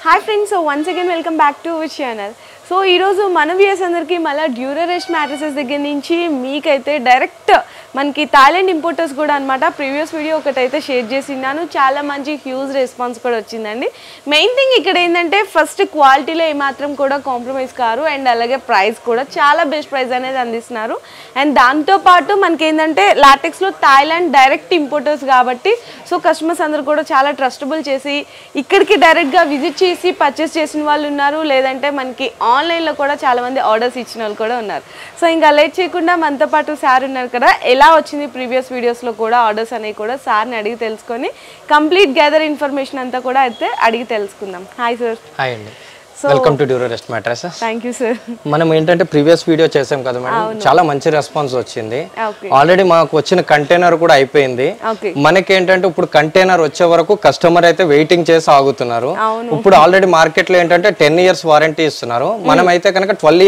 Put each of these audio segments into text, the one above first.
Hi friends, so once again welcome back to our channel. So ఈరోజు మన viewers అందరికీ మళ్ళీ డ్యూరరెస్ట్ మ్యాట్రెసెస్ దగ్గర నుంచి మీకైతే డైరెక్ట్ మనకి థాయిలాండ్ ఇంపోర్టర్స్ కూడా అనమాట ప్రీవియస్ వీడియో ఒకటైతే షేర్ చేసినాను. చాలా మంచి హ్యూజ్ రెస్పాన్స్ కూడా వచ్చిందండి. మెయిన్ థింగ్ ఇక్కడ ఏంటంటే ఫస్ట్ క్వాలిటీలో ఏమాత్రం కూడా కాంప్రమైజ్ కారు అండ్ అలాగే ప్రైస్ కూడా చాలా బెస్ట్ ప్రైస్ అనేది అందిస్తున్నారు. అండ్ దాంతోపాటు మనకి ఏంటంటే లాటెక్స్లో థాయిలాండ్ డైరెక్ట్ ఇంపోర్టర్స్ కాబట్టి సో కస్టమర్స్ అందరూ కూడా చాలా ట్రస్టబుల్ చేసి ఇక్కడికి డైరెక్ట్గా విజిట్ చేసి పర్చేస్ చేసిన వాళ్ళు ఉన్నారు. లేదంటే మనకి ఆన్లైన్లో కూడా చాలామంది ఆర్డర్స్ ఇచ్చిన వాళ్ళు కూడా ఉన్నారు. సో ఇంకా లేట్ చేయకుండా మనతో పాటు సార్ ఉన్నారు కదా, ఎలా వచ్చింది ప్రీవియస్ వీడియోస్లో కూడా ఆర్డర్స్ అనేవి కూడా సార్ని అడిగి తెలుసుకొని కంప్లీట్ గ్యాదర్ ఇన్ఫర్మేషన్ అంతా కూడా అయితే అడిగి తెలుసుకుందాం. Hi sir. హాయ్ అండి, welcome to Durarest mattresses. Thank you sir. మనం ఏంటంటే ప్రీవియస్ వీడియో చేసాం కదా మేడం, చాలా మంచి రెస్పాన్స్ వచ్చింది. ఆల్రెడీ మాకు వచ్చిన కంటైనర్ కూడా అయిపోయింది. మనకి ఏంటంటే ఇప్పుడు కంటైనర్ వచ్చే వరకు కస్టమర్ అయితే వెయిటింగ్ చేసి ఆగుతున్నారు. ఇప్పుడు ఆల్రెడీ మార్కెట్ లో ఏంటంటే 10 years వారంటీ ఇస్తున్నారు. మనం అయితే కనుక 12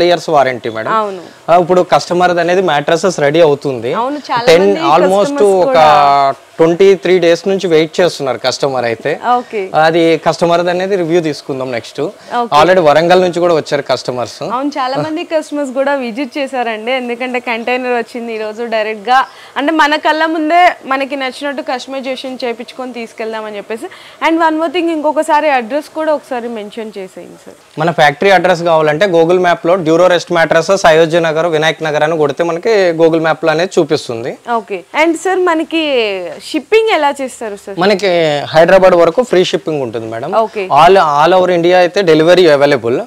years వారంటీ మేడం. ఇప్పుడు కస్టమర్ అనేది మ్యాట్రెసెస్ రెడీ అవుతుంది. ఆల్మోస్ట్ ఒక 23 days నుంచి వెయిట్ చేస్తున్నారు కస్టమర్ అయితే. అది కస్టమర్ అనేది రివ్యూ తీసుకుందాం నెక్స్ట్. ఆల్రెడీ వరంగల్ నుంచి కూడా వచ్చారు కస్టమర్స్. అవును, చాలా మంది కస్టమర్స్ కూడా విజిట్ చేశారండి. ఎందుకంటే కంటైనర్ వచ్చింది ఈ రోజు డైరెక్ట్ గా, అంటే మన కళ్ళ ముందే మనకి నచ్చినట్టు కస్టమైజేషన్ చేయించుకొని తీసుకెళ్దామని చెప్పేసి. అండ్ వన్ మోర్ థింగ్, ఇంకొకసారి అడ్రస్ కూడా ఒకసారి మెన్షన్ చేసేయండి సార్. మన ఫ్యాక్టరీ అడ్రస్ కావాలంటే గూగుల్ మ్యాప్ లో డ్యూరోరెస్ట్ మ్యాట్రెసెస్ అయోధ్య నగర్ వినాయక్ నగర్ అని కొడితే మనకి గూగుల్ మ్యాప్ లో అనేది చూపిస్తుంది. ఓకే. అండ్ సార్ మనకి షిప్పింగ్ ఎలా చేస్తారు సార్? మనకి హైదరాబాద్ వరకు ఫ్రీ షిప్పింగ్ ఉంటుంది మేడం. ఆల్ ఓవర్ ఇండియా అయితే డెలివరీ అవైలబుల్.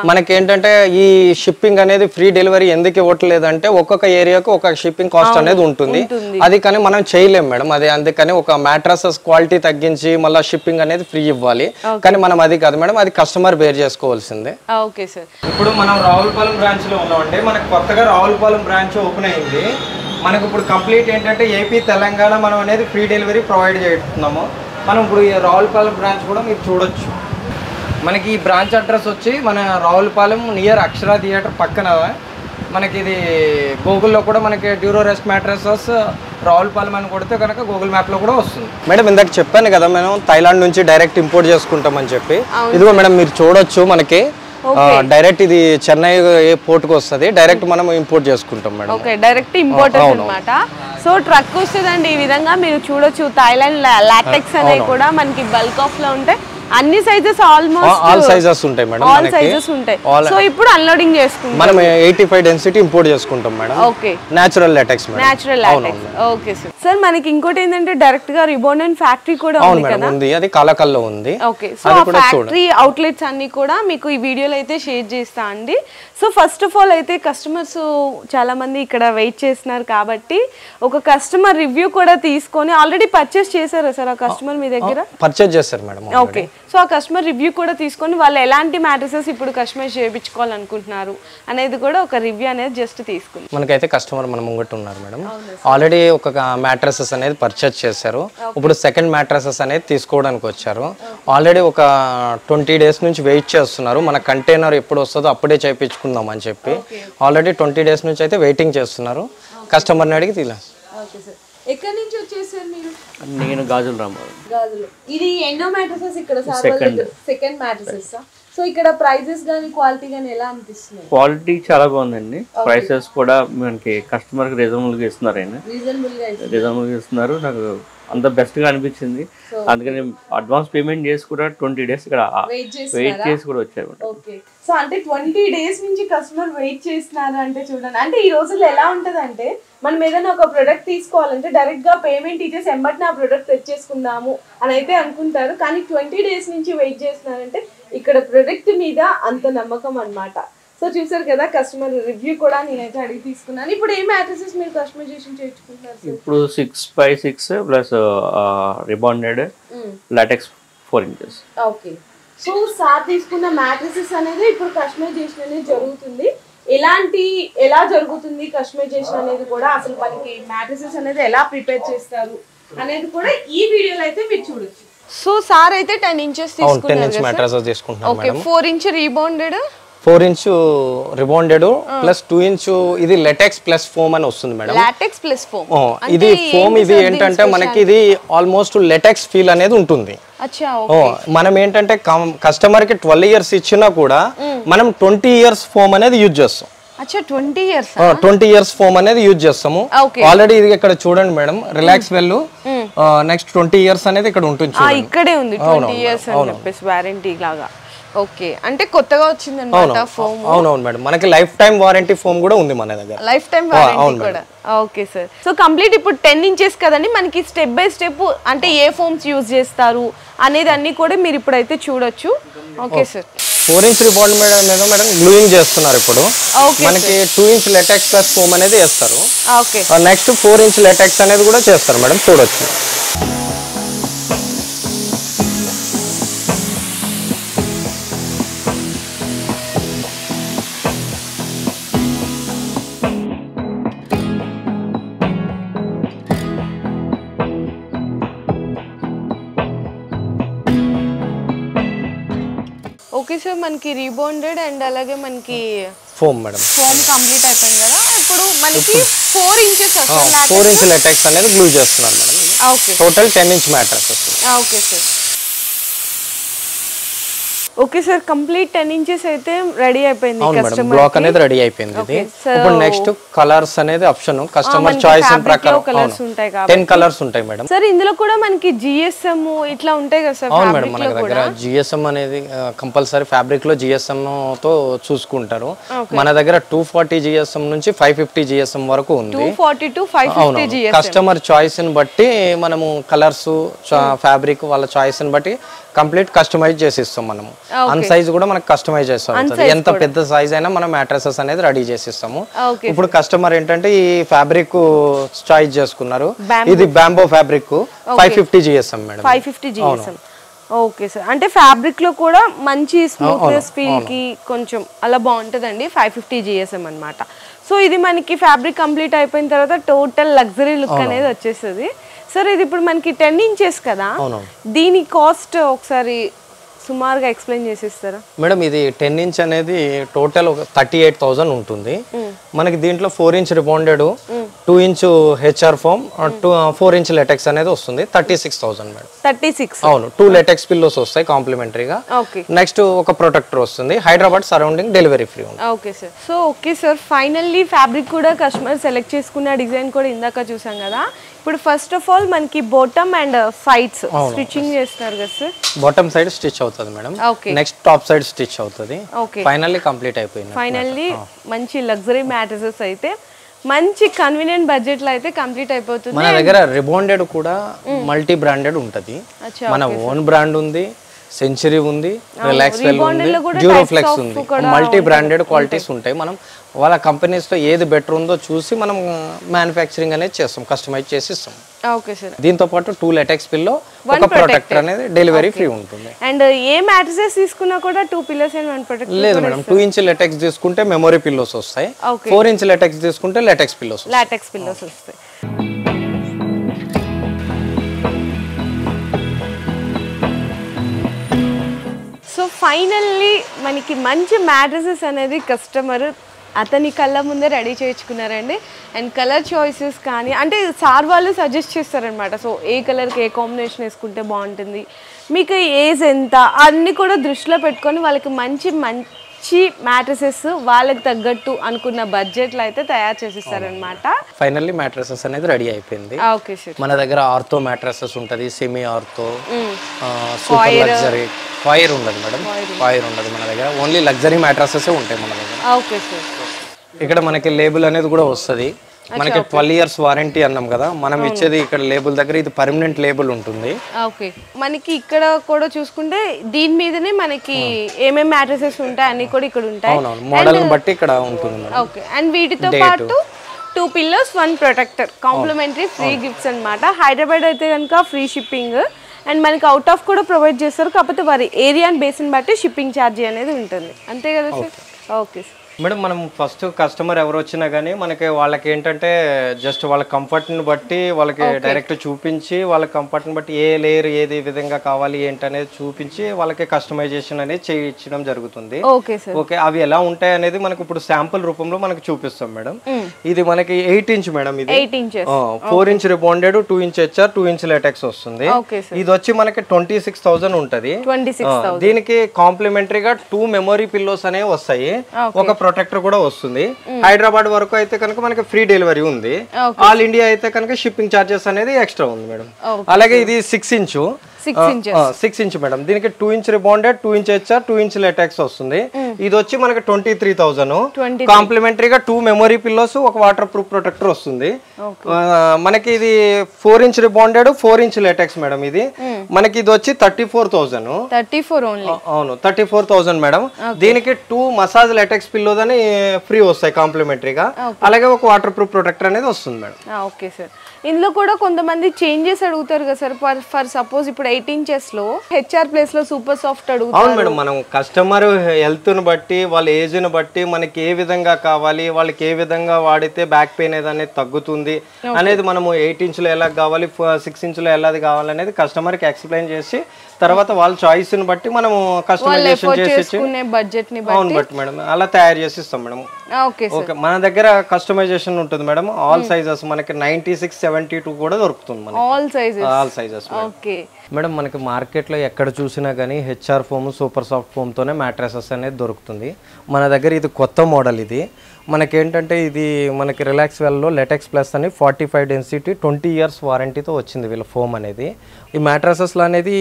మనకి ఏంటంటే ఈ షిప్పింగ్ అనేది ఫ్రీ డెలివరీ ఎందుకు ఇవ్వట్లేదు అంటే ఒక్కొక్క ఏరియాకు ఒక షిప్పింగ్ కాస్ట్ అనేది ఉంటుంది. అది కానీ మనం చేయలేం మేడం. అది అందుకని ఒక మ్యాట్రసెస్ క్వాలిటీ తగ్గించి మళ్ళీ షిప్పింగ్ అనేది ఫ్రీ ఇవ్వాలి. కానీ మనం అది కాదు మేడం, అది కస్టమర్ బేర్ చేసుకోవాల్సిందే. Okay sir. ఇప్పుడు మనం రావులపాలెం బ్రాంచ్ లో ఉన్నామంటే మనకు కొత్తగా రావులపాలెం బ్రాంచ్ ఓపెన్ అయింది. మనకు ఇప్పుడు కంప్లీట్ ఏంటంటే ఏపీ తెలంగాణ మనం అనేది ఫ్రీ డెలివరీ ప్రొవైడ్ చేస్తున్నాము. మనం ఇప్పుడు ఈ రావులపాలెం బ్రాంచ్ కూడా మీరు చూడొచ్చు. మనకి ఈ బ్రాంచ్ అడ్రస్ వచ్చి మన రావులపాలెం నియర్ అక్షర థియేటర్ పక్కన. మనకి ఇది గూగుల్లో కూడా మనకి డ్యూరోరెస్ట్ మ్యాట్రెసెస్ రావులపాలెం అని కొడితే కనుక గూగుల్ మ్యాప్లో కూడా వస్తుంది. మేడం ఇందాక చెప్పాను కదా మేము థాయిలాండ్ నుంచి డైరెక్ట్ ఇంపోర్ట్ చేసుకుంటామని చెప్పి. ఇదిగో మేడం మీరు చూడొచ్చు, మనకి డైరెక్ట్ ఇది చెన్నై పోర్ట్ కు వస్తుంది. డైరెక్ట్ మనం ఇంపోర్ట్ చేసుకుంటాం మేడం. ఓకే, డైరెక్ట్ ఇంపోర్ట్ అన్నమాట. సో ట్రక్ వస్తుందండి ఈ విధంగా మీరు చూడొచ్చు. థాయిలాండ్ లాటెక్స్ అనేవి కూడా మనకి బల్క్ ఆఫ్ లో ఉంటాయి. అన్ని సైజెస్ ఆల్మోస్ట్ ఆల్ సైజెస్ ఉంటాయి మేడం. ఆల్ సైజెస్ ఉంటాయి. సో ఇప్పుడు అన్లోడింగ్ చేసుకుంటాం. మనం 85 డెన్సిటీ ఇంపోర్ట్ చేసుకుంటాం madam. Okay, natural LaTeX madam. Natural LaTeX. Okay sir. Sir మనకి ఇంకోటి ఏంటంటే డైరెక్ట్ గా రిబోన్ అండ్ ఫ్యాక్టరీ కూడా ఉంది కదా. ఉంది, అది కాలకల్లో ఉంది. ఓకే, సో ఆ ఫ్యాక్టరీ అవుట్లెట్స్ అన్ని కూడా మీకు ఈ వీడియోలో అయితే షేర్ చేస్తా అండి. సో ఫస్ట్ ఆఫ్ ఆల్ అయితే కస్టమర్స్ చాలా మంది ఇక్కడ వెయిట్ చేస్తున్నారు కాబట్టి ఒక కస్టమర్ రివ్యూ కూడా తీసుకొని ఆల్రెడీ పర్చేస్ చేశారా సార్ ఆ కస్టమర్ మీ దగ్గర? పర్చేస్ చేశారు మేడం. ఓకే, సో ఆ కస్టమర్ రివ్యూ కూడా తీసుకొని వాళ్ళు ఎలాంటి మ్యాట్రెసెస్ ఇప్పుడు కస్టమైజ్ చేయించుకోవాలనుకుంటున్నారు అనేది కూడా ఒక రివ్యూ అనేది జస్ట్ తీసుకుని. మనకైతే కస్టమర్ మన ముంగట ఉన్నారు మేడం. ఆల్రెడీ ఒక మ్యాట్రెసెస్ అనేది పర్చేస్ చేశారు. ఇప్పుడు సెకండ్ మ్యాట్రెసెస్ అనేది తీసుకోవడానికి వచ్చారు. ఆల్రెడీ ఒక 20 days నుంచి వెయిట్ చేస్తున్నారు. మన కంటైనర్ ఎప్పుడు వస్తుందో అప్పుడే చేయించుకుందాం అని చెప్పి ఆల్రెడీ 20 days నుంచి అయితే వెయిటింగ్ చేస్తున్నారు. కస్టమర్ని అడిగి తీలా. ఎక్కడి నుంచి వచ్చేసారు మీరు? నేను గాజుల రాంబాబు. గాజులు. ఇది ఎన్నో మ్యాట్రెసెస్ ఇక్కడ సెకండ్ మ్యాట్రెసెస్. సో ఇక్కడ ప్రైజెస్ గానీ క్వాలిటీ గానీ ఎలా అనిపిస్తుంది? క్వాలిటీ చాలా బాగుందండి. ప్రైసెస్ కూడా మనకి కస్టమర్ కి రీజనబుల్ గా ఇస్తున్నారు. రీజనబుల్ గా ఇస్తున్నారు. నాకు అంత బెస్ట్ గా అనిపించింది. అందుకని అడ్వాన్స్ పేమెంట్ చేసి కూడా 20 days ఇక్కడ వెయిట్ చేసి కూడా వచ్చారు. ఓకే, సో అంటే 20 days నుంచి కస్టమర్ వెయిట్ చేస్తున్నారు అంటే చూడండి. అంటే ఈ రోజుల్లో ఎలా ఉంటది అంటే మనం ఏదైనా ఒక ప్రొడక్ట్ తీసుకోవాలంటే డైరెక్ట్ గా పేమెంట్ ఇచ్చేసి ఎంబటిని ఆ ప్రొడక్ట్ తెచ్చేసుకుందాము అని అయితే అనుకుంటారు. కానీ 20 days నుంచి వెయిట్ చేస్తున్నారంటే ఇక్కడ ప్రొడక్ట్ మీద అంత నమ్మకం అన్నమాట. సో చూసారు కదా కస్టమర్ రివ్యూ కూడా నేనైతే అడిగి తీసుకున్నాను. ఇప్పుడు ఏ మ్యాట్రెసెస్ మీరు కస్టమైజేషన్ చేయించుకుంటున్నారు? ఇప్పుడు 6x6 plus rebonded LaTeX 4 inches. Okay, so sir తీసుకున్న మ్యాట్రెసెస్ అనేది ఇప్పుడు కస్టమైజేషన్ అనేది జరుగుతుంది. ఎలా జరుగుతుంది కస్టమైజేషన్ అనేది కూడా, అసలు మనకి మ్యాట్రెసెస్ అనేది ఎలా ప్రిపేర్ చేస్తారు అనేది కూడా ఈ వీడియోలో అయితే మీరు చూడొచ్చు. సో సార్ అయితే 10 inches తీసుకున్నారు. 10 inch మ్యాట్రెసెస్ తీసుకుంటున్నాం madam. Okay, 4 inch rebounded 4 inch rebonded plus 2 inch ఇది లెటెక్స్ ప్లస్ ఫోమ్ అని వస్తుంది మేడం. LaTeX plus foam. ఇది ఫోమ్ ఇది ఏంటంటే మనకి ఇది ఆల్మోస్ట్ లెటెక్స్ ఫీల్ అనేది ఉంటుంది. మనం ఏంటంటే కస్టమర్ కి 12 ఇయర్స్ ఇచ్చినా కూడా మనం 20 ఇయర్స్ ఫోమ్ అనేది యూజ్ చేస్తాం. 20 ఇయర్స్ ఫోమ్ అనేది యూజ్ చేస్తాము. ఆల్రెడీ ఇది ఇక్కడ చూడండి madam, relax well next 20 years అనేది ఇక్కడ ఉంటుంది. ఇక్కడే ఉంది 20 ఇయర్స్ అని చెప్పేసి వారంటీ లాగా. ఓకే, అంటే కొత్తగా వచ్చింది అన్నమాట ఫోమ్. అవునవును మేడం, మనకి లైఫ్ టైం వారంటీ ఫోమ్ కూడా ఉంది మన దగ్గర. లైఫ్ టైం వారంటీ కూడా. Okay sir. సో కంప్లీట్ ఇప్పుడు 10 ఇంచెస్ కదండి, మనకి స్టెప్ బై స్టెప్ అంటే ఏ ఫోమ్స్ యూజ్ చేస్తారు అనేది అన్ని కూడా మీరు ఇప్పుడైతే చూడొచ్చు. Okay sir. 4 inch రిబాండ్ madam gluing చేస్తున్నారు ఇప్పుడు. మనకి 2 ఇంచ్ లెటెక్స్ ప్లస్ ఫోమ్ అనేది వేస్తారు. ఓకే, నెక్స్ట్ 4 ఇంచ్ లెటెక్స్ అనేది కూడా చేస్తారు మేడం, చూడొచ్చు. ఓకే సార్, మనకి రీబాండెడ్ అండ్ అలాగే మనకి ఫోమ్ మేడం ఫోమ్ కంప్లీట్ అయిపోయింది కదా. ఇప్పుడు మనకి 4 ఇంచెస్ వస్తుంది. 4 ఇంచ్ లెటెక్స్ అనేది గ్లూ చేస్తున్నారు madam. Okay, total 10 inch mattress వస్తుంది. Okay sir. Okay sir, complete 10 inches అయితే రెడీ అయిపోయింది. కస్టమర్ బ్లాక్ అనేది రెడీ అయిపోయింది. ఇది ఇప్పుడు నెక్స్ట్ కలర్స్ అనేది ఆప్షన్ కస్టమర్ చాయిస్ ప్రకారం 10 కలర్స్ ఉంటాయి మేడం. సార్ ఇందులో కూడా మనకి జిఎస్ఎం ఇట్లా ఉంటాయి కదా సార్? అవును మేడం, మన దగ్గర జిఎస్ఎం అనేది కంపల్సరీ ఫ్యాబ్రిక్ లో జిఎస్ఎం తో చూసుకుంటారు. మన దగ్గర 240 జిఎస్ఎం నుంచి 550 జిఎస్ఎం వరకు ఉంది. 240 to 550 జిఎస్ఎం. కస్టమర్ చాయిస్ ని బట్టి మనము కలర్స్ ఫ్యాబ్రిక్ వాళ్ళ చాయిస్ ని బట్టి కంప్లీట్ కస్టమైజ్ చేసి ఇస్తాం మనము. అన్ సైజ్ కూడా మనకు కస్టమైజ్ చేస్తాం. ఎంత పెద్ద సైజ్ అయినా మనం మ్యాట్రెసెస్ అనేది రెడీ చేసి ఇస్తాము. ఇప్పుడు కస్టమర్ ఏంటంటే ఈ ఫ్యాబ్రిక్ చాయిస్ చేసుకున్నారు, ఇది bamboo fabric 550 GSM madam. 550 GSM. Okay sir, అంటే ఫ్యాబ్రిక్ లో కూడా మంచి స్మూత్నెస్ ఫీల్ కి కొంచెం అలా బాగుంటుందండి. 550 జిఎస్ఎం అన్నమాట. సో ఇది మనకి ఫ్యాబ్రిక్ కంప్లీట్ అయిపోయిన తర్వాత టోటల్ లగ్జరీ లుక్ అనేది వచ్చేస్తుంది. సార్ ఇది ఇప్పుడు మనకి 10 ఇంచెస్ కదా, దీని కాస్ట్ ఒకసారి సుమారుగా ఎక్స్ప్లెయిన్ చేసిస్తారా మేడం? ఇది 10 ఇంచ్ అనేది టోటల్ 38,000 ఉంటుంది మనకి. దీంట్లో 4 inch rebonded 2 inch HR foam 4 inch latex అనేది వస్తుంది. 36,000 మేడం. 36. అవును, 2 లెటెక్స్ పిల్లోస్ వస్తాయి కాంప్లిమెంటరీగా. నెక్స్ట్ ఒక ప్రొటెక్టర్ వస్తుంది. హైదరాబాద్ సరౌండింగ్ డెలివరీ ఫ్రీ ఉంది. Okay sir. So okay sir, finally fabric కూడా కస్టమర్ సెలెక్ట్ చేసుకున్న డిజైన్ కూడా ఇందాక చూసాం కదా. ఇప్పుడు ఫస్ట్ ఆఫ్ ఆల్ మనకి బాటమ్ అండ్ సైడ్స్ స్టిచ్చింగ్ చేస్తారు కదా సార్? బాటమ్ సైడ్ స్టిచ్ అవుతుంది madam. Next top side stitch అవుతుంది. ఫైనల్లీ కంప్లీట్ అయిపోయింది. ఫైనల్లీ మంచి లగ్జరీ మ్యాట్రెసెస్ అయితే మంచి కన్వీనియంట్ బడ్జెట్ లో అయితే కంప్లీట్ అయిపోతుంది. మన దగ్గర రిబాండెడ్ కూడా మల్టీ బ్రాండెడ్ ఉంటది. మన ఓన్ బ్రాండ్ ఉంది, సెంచరీ ఉంది, రిలాక్స్ వెల్ ఉంది, డ్యూరోఫ్లెక్స్ ఉంది. మల్టీ బ్రాండెడ్ క్వాలిటీస్ ఉంటాయి. మనం వాళ్ళ కంపెనీస్ లో ఏది బెటర్ ఉందో చూసి మనం మ్యానుఫ్యాక్చరింగ్ అనేది చేస్తాం, కస్టమైజ్ చేసి ఇస్తాం. Okay sir. దీంతో పాటు 2 లెటెక్స్ పిల్లో ఒక ప్రొటెక్టర్ అనేది డెలివరీ ఫ్రీ ఉంటుంది. అండ్ ఏ మ్యాట్రెసెస్ తీసుకున్నా కూడా 2 పిల్లోస్ అండ్ 1 ప్రొటెక్టర్ లేదు మేడం. 2 ఇంచ్ లెటెక్స్ తీసుకుంటే మెమరీ పిల్లోస్ వస్తాయి. 4 ఇంచ్ లెటెక్స్ తీసుకుంటే లెటెక్స్ పిల్లోస్ వస్తాయి. సో ఫైనల్లీ మనకి మంచి మ్యాట్రెసెస్ అనేది కస్టమర్ అతని కళ్ళ ముందే రెడీ చేయించుకున్నారండి. అండ్ కలర్ చాయిసెస్ కానీ అంటే సార్ వాళ్ళు సజెస్ట్ చేస్తారనమాట. సో ఏ కలర్కి ఏ కాంబినేషన్ వేసుకుంటే బాగుంటుంది, మీకు ఏజ్ ఎంత అన్నీ కూడా దృష్టిలో పెట్టుకొని వాళ్ళకి మంచి మ్యాట్రెసెస్ వాళ్ళకి తగ్గట్టు అనుకున్న బడ్జెట్లో అయితే తయారు చేసిస్తారనమాట. ఫైనల్లీ మ్యాట్రెసెస్ అనేది రెడీ అయిపోయింది. Okay sir. మన దగ్గర ఆర్థో మ్యాట్రెసెస్ ఉంటుంది, semi ortho, super luxury. Fire ఉండదు మేడం, ఫైర్ ఉండదు మన దగ్గర. ఓన్లీ లగ్జరీ మ్యాట్రెసెస్ ఉంటాయి మన దగ్గర. Okay sir. ఇక్కడ మనకి లేబుల్ అనేది కూడా వస్తుంది. మనకి 12 ఇయర్స్ వారంటీ అన్నాం కదా, మనం ఇచ్చేది ఇక్కడ లేబుల్ దగ్గర ఇది పర్మనెంట్ లేబుల్ ఉంటుంది. ఓకే, మనకి ఇక్కడ కూడా చూసుకుంటే దీని మీదనే మనకి ఏమేం మ్యాట్రెసెస్ ఉంటాయి అన్ని కూడా ఇక్కడ ఉంటాయి. మోడల్ బట్టి ఇక్కడ ఉంటుంది. ఓకే, అండ్ వీటితో పాటు 2 pillows 1 protector complementary free gifts అన్నమాట. హైదరాబాద్ అయితే కనుక ఫ్రీ షిప్పింగ్ అండ్ మనకి అవుట్ ఆఫ్ కూడా ప్రొవైడ్ చేస్తారు. కాకపోతే వారి ఏరియా అండ్ బేస్ని బట్టి షిప్పింగ్ ఛార్జీ అనేది ఉంటుంది, అంతే కదా సార్? Okay sir. మేడం మనం ఫస్ట్ కస్టమర్ ఎవరు వచ్చినా కానీ మనకి వాళ్ళకి ఏంటంటే జస్ట్ వాళ్ళ కంఫర్ట్ని బట్టి వాళ్ళకి డైరెక్ట్ చూపించి వాళ్ళ కంఫర్ట్ని బట్టి ఏ లేయర్ ఏది విధంగా కావాలి ఏంటనేది చూపించి వాళ్ళకి కస్టమైజేషన్ అనేది చేయించడం జరుగుతుంది. ఓకే, అవి ఎలా ఉంటాయి అనేది మనకు ఇప్పుడు శాంపుల్ రూపంలో మనకు చూపిస్తాం మేడం. ఇది మనకి 8 ఇంచ్ మేడం, ఇది 4 inch rebonded, 2 inch HR, 2 inch LaTeX వస్తుంది. ఇది వచ్చి మనకి 26,000 ఉంటది. దీనికి కాంప్లిమెంటరీగా 2 మెమరీ పిల్లోస్ అనేవి వస్తాయి, ఒక ప్రొటెక్టర్ కూడా వస్తుంది. హైదరాబాద్ వరకు అయితే కనుక మనకి ఫ్రీ డెలివరీ ఉంది. ఆల్ ఇండియా అయితే కనుక షిప్పింగ్ చార్జెస్ అనేది ఎక్స్ట్రా ఉంది మేడం. అలాగే ఇది 6 ఇంచ్ మేడం. దీనికి 2 inch rebonded, 2 inch HR, 2 inch LaTeX వస్తుంది. ఇది వచ్చి మనకి 23,000. కాంప్లిమెంటరీగా 2 మెమరీ పిల్లోస్, ఒక వాటర్ ప్రూఫ్ ప్రొటెక్టర్ వస్తుంది. మనకి ఇది 4 inch rebonded, 4 inch LaTeX madam. ఇది మనకి ఇది వచ్చి 34,000. అవును, 34,000 మేడం. దీనికి 2 మసాజ్ లాటెక్స్ పిల్లోస్ అని ఫ్రీ వస్తాయి కాంప్లిమెంటరీగా. అలాగే ఒక వాటర్ ప్రూఫ్ ప్రొటెక్టర్ అనేది వస్తుంది మేడం. ఓకే సార్, ఇందులో కూడా కొంతమంది చేంజెస్ అడుగుతారు కదా సార్. ఫర్ సపోజ్ ఇప్పుడు 8 ఇంచెస్ లో హెచ్ఆర్ ప్లేస్ లో సూపర్ సాఫ్ట్ అడుగుతారు. అవును మేడం, మనం కస్టమర్ హెల్త్ ను బట్టి వాళ్ళ ఏజ్ ను బట్టి మనకి ఏ విధంగా కావాలి, వాళ్ళకి ఏ విధంగా వాడితే బ్యాక్ పెయిన్ అనేది తగ్గుతుంది అనేది మనము 8 ఇంచులో ఎలా కావాలి, 6 ఇంచులో ఎలా కావాలి అనేది కస్టమర్ కి ఎక్స్ప్లెయిన్ చేసి తర్వాత వాళ్ళ చాయిస్ ని బట్టి మనము కస్టమైజేషన్ చేసి బడ్జెట్ ని బట్టి మేడం అలా తయారు చేసి ఇస్తాం మేడం. ఓకే, మన దగ్గర కస్టమైజేషన్ ఉంటుంది మేడం. ఆల్ సైజెస్ మనకి 96, 72 కూడా దొరుకుతుంది మనకి. All sizes okay madam. మనకి మార్కెట్ లో ఎక్కడ చూసినా గానీ HR foam, super soft foam తోనే మ్యాట్రెసెస్ అనేది దొరుకుతుంది. మన దగ్గర ఇది కొత్త మోడల్. ఇది మనకేంటంటే ఇది మనకి రిలాక్స్ వెల్లో లెటెక్స్ ప్లస్ అని 45 డెన్సిటీ 20 ఇయర్స్ వారంటీతో వచ్చింది వీళ్ళ ఫోమ్ అనేది. ఈ మ్యాట్రసెస్లో అనేది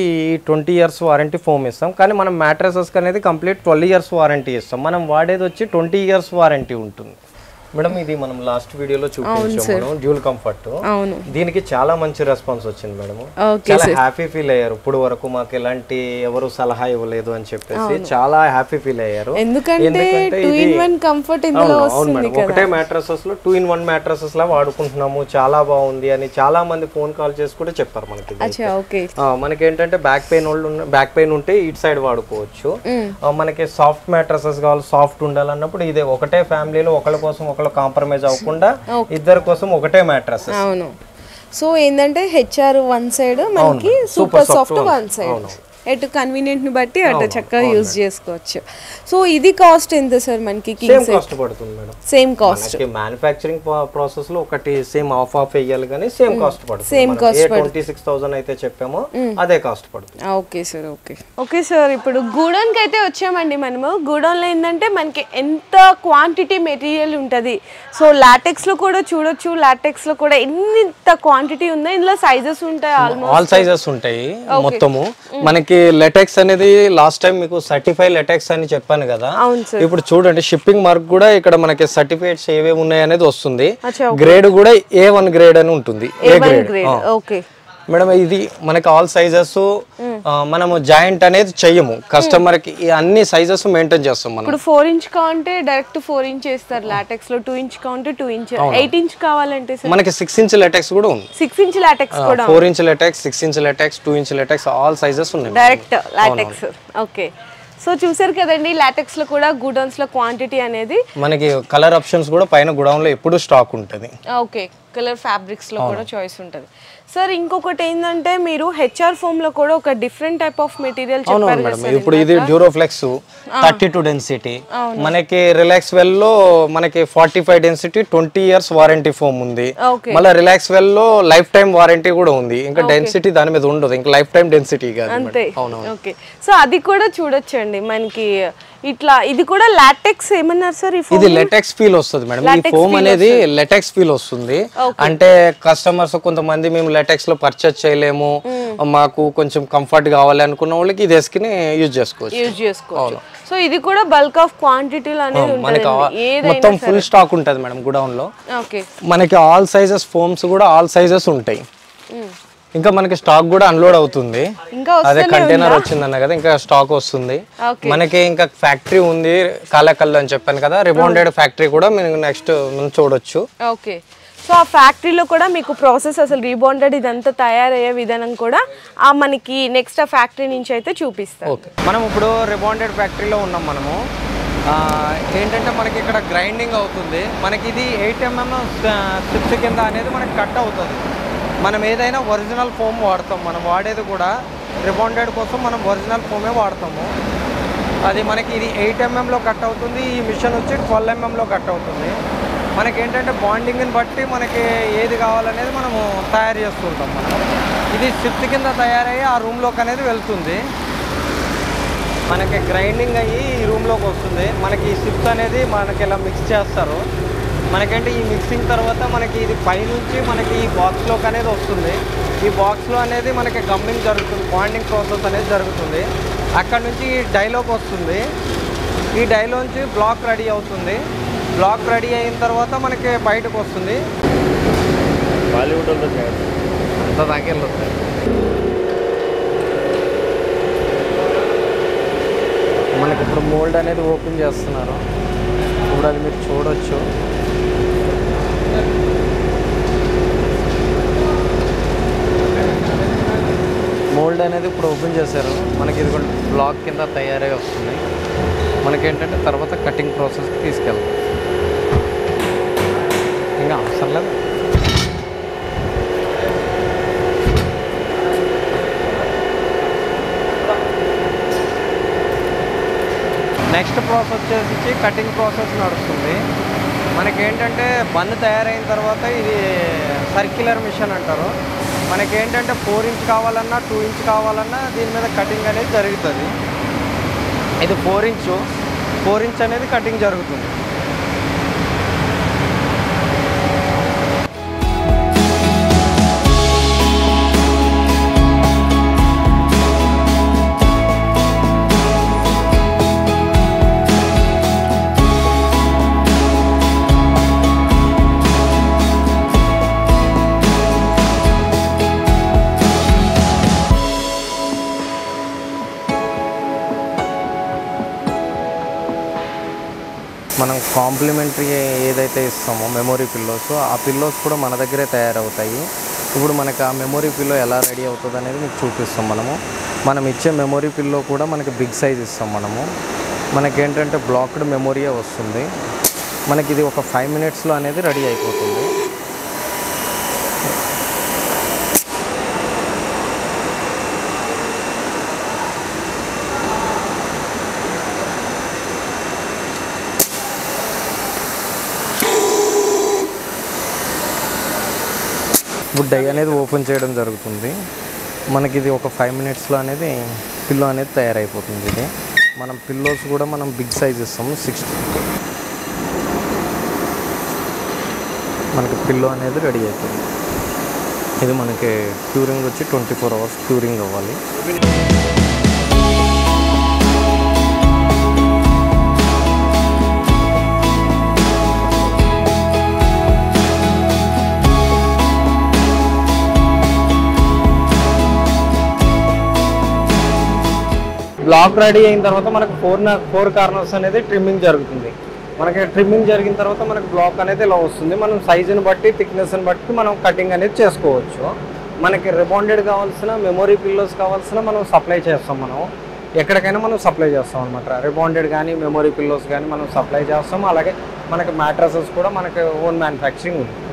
20 ఇయర్స్ వారంటీ ఫోమ్ ఇస్తాం, కానీ మనం మ్యాట్రసెస్కి అనేది కంప్లీట్ 12 ఇయర్స్ వారంటీ ఇస్తాం. మనం వాడేది వచ్చి 20 ఇయర్స్ వారంటీ ఉంటుంది మేడం. ఇది మనం లాస్ట్ వీడియోలో చూపించాము డ్యూల్ కంఫర్ట్. దీనికి చాలా మంచి రెస్పాన్స్ వచ్చింది మేడం. చాలా హ్యాపీ ఫీల్ అయ్యారు. ఇప్పుడు వరకు మాకు ఎలాంటి ఎవరు సలహా ఇవ్వలేదు అని చెప్పేసి చాలా హ్యాపీ ఫీల్ అయ్యారు. ఎందుకంటే అవును మేడం, ఒకటే మ్యాట్రసెస్ లో 2-in-1 మ్యాట్రసెస్ లా వాడుకుంటున్నాము, చాలా బాగుంది అని చాలా మంది ఫోన్ కాల్ చేసి కూడా చెప్పారు మనకి. మనకి ఏంటంటే బ్యాక్ పెయిన్ ఉంటే ఇటు సైడ్ వాడుకోవచ్చు. మనకి సాఫ్ట్ మ్యాట్రసెస్ కావాలి, సాఫ్ట్ ఉండాలన్నప్పుడు ఇదే ఒకటే ఫ్యామిలీలో ఒకళ్ళ కోసం ఒకళ్ళు కాంప్రమైజ్ అవ్వకుండా ఇద్దరి కోసం ఒకటే మ్యాట్రస్. అవును, సో ఏంటంటే హెచ్ఆర్ వన్ సైడ్ మనకి సూపర్ సాఫ్ట్ వన్ సైడ్, ఎటు కన్వీనియంట్ ని బట్టి అటు చక్కగా యూజ్ చేసుకోవచ్చు. సో ఇది కాస్ట్ ఎంత సార్ మనకి? సేమ్ కాస్ట్ పడుతుంది madam. Same cost manufacturing process లో ఒకటి సేమ్ ఆఫ్ వేయాలి కానీ సేమ్ కాస్ట్ పడుతుంది. సేమ్ కాస్ట్ 26,000 అయితే చెప్పామో అదే కాస్ట్ పడుతుంది. Okay sir, okay sir. ఇప్పుడు గూడౌన్ కి అయితే వచ్చామండి మనము. గూడౌన్ లో ఏంటంటే మనకి ఎంత క్వాంటిటీ మెటీరియల్ ఉంటది. సో లాటెక్స్ లో కూడా చూడొచ్చు, లాటెక్స్ లో కూడా ఎంత క్వాంటిటీ ఉందో. ఇందులో సైజెస్ ఉంటాయి, ఆల్ సైజెస్ ఉంటాయి మొత్తము. మనకి లెటెక్స్ అనేది లాస్ట్ టైం మీకు సర్టిఫై లెటెక్స్ అని చెప్పాను కదా. ఇప్పుడు చూడండి షిప్పింగ్ మార్క్ కూడా ఇక్కడ మనకి సర్టిఫికేట్స్ ఏవేవి ఉన్నాయి అనేది వస్తుంది. గ్రేడ్ కూడా A1 గ్రేడ్ అని ఉంటుంది. A grade. ఓకే మేడం, ఇది మనకి ఆల్ సైజెస్ మనము జాయింట్ అనేది చెయ్యము. కస్టమర్ కి అన్ని సైజెస్ మెయింటైన్ చేస్తాం మనం. ఇప్పుడు 4 ఇంచ్ కావాలంటే డైరెక్ట్ 4 ఇంచ్ చేస్తారు లాటెక్స్ లో, 2 ఇంచ్ కావాలంటే 2 ఇంచ్, 8 ఇంచ్ కావాలంటే మనకి 6 ఇంచ్ లాటెక్స్ కూడా ఉంది. 6 ఇంచ్ లాటెక్స్ కూడా, 4 inch LaTeX, 6 inch LaTeX, 2 inch LaTeX, all sizes ఉన్నాయి డైరెక్ట్ లాటెక్స్. ఓకే, సో చూసారు కదండి లాటెక్స్ లో కూడా గూడౌన్స్ లో క్వాంటిటీ అనేది మనకి కలర్ ఆప్షన్స్ కూడా పైన గూడౌన్ లో ఎప్పుడు స్టాక్ ఉంటుంది. ఓకే, కలర్ ఫ్యాబ్రిక్స్ లో కూడా చాయిస్ ఉంటుంది. సార్ ఇంకొకటి ఏంటంటే మీరు హెచ్ఆర్ ఫోమ్ లో కూడా ఒక డిఫరెంట్ టైప్ ఆఫ్ మెటీరియల్ చెప్పారు కదా. ఇప్పుడు ఇది డ్యూరోఫ్లెక్స్ 32 డెన్సిటీ, మనకి రిలాక్స్ వెల్ లో మనకి 45 డెన్సిటీ 20 ఇయర్స్ వారంటీ ఫోమ్ ఉంది. మళ్ళీ రిలాక్స్ వెల్ లో లైఫ్ టైం వారంటీ కూడా ఉంది. ఇంకా డెన్సిటీ దాని మీద ఉండదు, ఇంకా లైఫ్ టైం డెన్సిటీ అంతే. ఓకే, సో అది కూడా చూడొచ్చండి మనకి. ఇట్లా ఇది కూడా లాటెక్స్ ఏమన్నారు సార్? ఇది లెటెక్స్ ఫీల్ వస్తుంది మేడం. ఈ ఫోమ్ అనేది లెటెక్స్ ఫీల్ వస్తుంది. అంటే కస్టమర్స్ కొంతమంది మేము లెటెక్స్ లో పర్చేస్ చేయలేము, మాకు కొంచెం కంఫర్ట్ కావాలి అనుకున్న వాళ్ళకి ఇది వేసుకుని యూజ్ చేసుకోవచ్చు. సో ఇది కూడా బల్క్ ఆఫ్ క్వాంటిటీ అనేది మనకి మొత్తం ఫుల్ స్టాక్ ఉంటుంది మేడం గోడౌన్ లో. మనకి ఆల్ సైజెస్ ఫోమ్స్ కూడా ఆల్ సైజెస్ ఉంటాయి. ఇంకా మనకి స్టాక్ కూడా అన్లోడ్ అవుతుంది. అదే కంటైనర్ వచ్చిందన్న కదా, ఇంకా స్టాక్ వస్తుంది. మనకి ఇంకా ఫ్యాక్టరీ ఉంది కాలకల్ అని చెప్పాను కదా, రిబాండెడ్ ఫ్యాక్టరీ కూడా మీరు నెక్స్ట్ చూడొచ్చు. ఓకే, సో ఆ ఫ్యాక్టరీలో కూడా మీకు ప్రాసెస్ అసలు రీబాండెడ్ ఇదంతా తయారయ్యే విధానం కూడా మనకి నెక్స్ట్ ఆ ఫ్యాక్టరీ నుంచి అయితే చూపిస్తాం. మనం ఇప్పుడు రిబాండెడ్ ఫ్యాక్టరీలో ఉన్నాం మనము. ఏంటంటే మనకి ఇక్కడ గ్రైండింగ్ అవుతుంది. మనకి ఇది 8 mm స్ట్రిప్స్ కింద అనేది మనకి కట్ అవుతుంది. మనం ఏదైనా ఒరిజినల్ ఫోమ్ వాడతాం. మనం వాడేది కూడా రిబాండెడ్ కోసం మనం ఒరిజినల్ ఫోమే వాడతాము. అది మనకి ఇది 8 mm కట్ అవుతుంది. ఈ మిషన్ వచ్చి 12 mm కట్ అవుతుంది. మనకి ఏంటంటే బాండింగ్ని బట్టి మనకి ఏది కావాలనేది మనము తయారు చేస్తుంటాం. మనం ఇది స్ట్రిప్స్ కింద తయారయ్యి ఆ రూమ్లోకి అనేది వెళ్తుంది. మనకి గ్రైండింగ్ అయ్యి ఈ రూమ్లోకి వస్తుంది. మనకి ఈ స్ట్రిప్స్ అనేది మనకి ఇలా మిక్స్ చేస్తారు. మనకంటే ఈ మిక్సింగ్ తర్వాత మనకి ఇది పైనుంచి మనకి ఈ బాక్స్లోకి అనేది వస్తుంది. ఈ బాక్స్లో అనేది మనకి గమ్మింగ్ జరుగుతుంది, బాండింగ్ ప్రాసెస్ అనేది జరుగుతుంది. అక్కడ నుంచి ఈ డైలోకి వస్తుంది. ఈ డైలోంచి బ్లాక్ రెడీ అవుతుంది. బ్లాక్ రెడీ అయిన తర్వాత మనకి బయటకు వస్తుంది. బాలీవుడ్లో అంత దాకెళ్ళి వస్తాయి. మనకి ఇప్పుడు మోల్డ్ అనేది ఓపెన్ చేస్తున్నారు. ఇప్పుడు అది మీరు చూడొచ్చు. మోల్డ్ అనేది ఇప్పుడు ఓపెన్ చేశారు. మనకి ఇది కూడా బ్లాక్ కింద తయారై వస్తుంది. మనకేంటంటే తర్వాత కటింగ్ ప్రాసెస్కి తీసుకెళ్తాం. ఇంకా అవసరం లేదు. నెక్స్ట్ ప్రాసెస్ వచ్చేసి కటింగ్ ప్రాసెస్ నడుస్తుంది. మనకేంటంటే బన్ తయారైన తర్వాత ఇది సర్క్యులర్ మిషన్ అంటారు. మనకేంటంటే 4 ఇంచ్ కావాలన్నా 2 ఇంచ్ కావాలన్నా దీని మీద కటింగ్ అనేది జరుగుతుంది. ఇది 4 ఇంచ్ అనేది కటింగ్ జరుగుతుంది. మనం కాంప్లిమెంటరీ ఏదైతే ఇస్తామో మెమొరీ పిల్లోస్, ఆ పిల్లోస్ కూడా మన దగ్గరే తయారవుతాయి. ఇప్పుడు మనకి ఆ మెమొరీ పిల్లో ఎలా రెడీ అవుతుంది అనేది మీకు చూపిస్తాం. మనం ఇచ్చే మెమొరీ పిల్లో కూడా మనకి బిగ్ సైజ్ ఇస్తాం. మనకేంటంటే బ్లాక్డ్ మెమొరీయే వస్తుంది. మనకి ఇది ఒక 5 minutesలో అనేది రెడీ అయిపోతుంది. ఇప్పుడు డై అనేది ఓపెన్ చేయడం జరుగుతుంది. మనకి ఇది ఒక 5 minutesలో అనేది పిల్లో అనేది తయారైపోతుంది. ఇది మనం పిల్లోస్ కూడా మనం బిగ్ సైజ్ ఇస్తాము. 60 మనకి పిల్లో అనేది రెడీ అవుతుంది. ఇది మనకి క్యూరింగ్ వచ్చి 24 hours క్యూరింగ్ అవ్వాలి. బ్లాక్ రెడీ అయిన తర్వాత మనకు 4 కార్నర్స్ అనేది ట్రిమ్మింగ్ జరుగుతుంది. మనకి ట్రిమ్మింగ్ జరిగిన తర్వాత మనకు బ్లాక్ అనేది ఇలా వస్తుంది. మనం సైజుని బట్టి థిక్నెస్ని బట్టి మనం కటింగ్ అనేది చేసుకోవచ్చు. మనకి రిబాండెడ్ కావాల్సిన మెమొరీ పిల్లోస్ కావాల్సిన మనం సప్లై చేస్తాం. మనం ఎక్కడికైనా మనం సప్లై చేస్తాం అనమాట. రిబాండెడ్ కానీ మెమొరీ పిల్లోస్ కానీ మనం సప్లై చేస్తాం. అలాగే మనకి మ్యాట్రసెస్ కూడా మనకి ఓన్ మ్యానుఫ్యాక్చరింగ్ ఉంది.